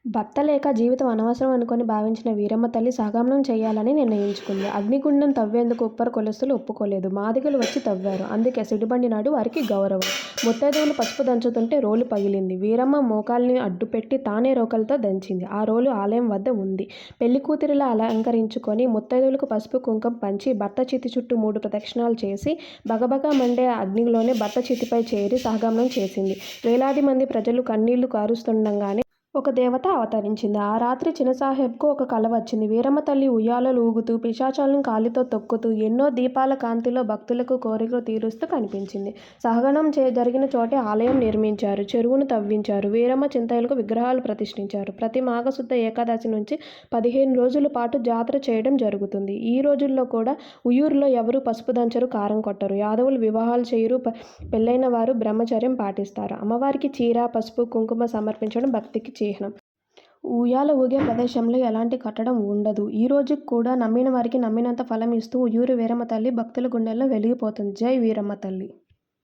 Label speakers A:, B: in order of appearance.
A: భర్త లేక జీవితం అనవసరం అనుకుని భావించిన వీరమ్మ తల్లి సహగమనం చేయాలని నిర్ణయించుకుంది. అగ్నిగుండం తవ్వేందుకు ఉప్పర కులస్తులు ఒప్పుకోలేదు. మాదిగలు వచ్చి తవ్వారు. అందుకే సిడిబండి నాడు వారికి గౌరవం. ముత్తైదువులు పసుపు దంచుతుంటే రోలు పగిలింది. వీరమ్మ మోకాల్ని అడ్డుపెట్టి తానే రోకలితో దంచింది. ఆ రోలు ఆలయం వద్ద ఉంది. పెళ్లికూతురిలా అలంకరించుకొని ముత్తైదువులకు పసుపు కుంకం పంచి భర్త చితి చుట్టూ 3 ప్రదక్షిణాలు చేసి బగబగా మండే అగ్నిలోనే భర్త చితిపై చేరి సహగమనం చేసింది. వేలాది మంది ప్రజలు కన్నీళ్లు కారుస్తుండగానే ఒక దేవత అవతరించింది. ఆ రాత్రి చినసాహెబ్కు ఒక కల వచ్చింది. వీరమ్మ తల్లి ఉయ్యాలలు ఊగుతూ, పిశాచాలను కాలితో తొక్కుతూ, ఎన్నో దీపాల కాంతిలో భక్తులకు కోరికలు తీరుస్తూ కనిపించింది. సహగమనం జరిగిన చోటే ఆలయం నిర్మించారు. చెరువును తవ్వించారు. వీరమ్మ చింతయ్యలకు విగ్రహాలు ప్రతిష్ఠించారు. ప్రతి మాఘశుద్ధ ఏకాదశి నుంచి 15 రోజుల పాటు జాతర చేయడం జరుగుతుంది. ఈ రోజుల్లో కూడా ఉయ్యూరులో ఎవరూ పసుపు దంచరు, కారం కొట్టరు. యాదవులు వివాహాలు చేయరు. పెళ్లైన వారు బ్రహ్మచర్యం పాటిస్తారు. అమ్మవారికి చీర, పసుపు, కుంకుమ సమర్పించడం భక్తికి చిహ్నం. ఉయ్యాల ఊగే ప్రదేశంలో ఎలాంటి కట్టడం ఉండదు. ఈ రోజుకి కూడా నమ్మిన వారికి నమ్మినంత ఫలం ఇస్తూ ఉయ్యూరు వీరమ్మ తల్లి భక్తుల గుండెల్లో వెలిగిపోతుంది. జై వీరమ్మ తల్లి.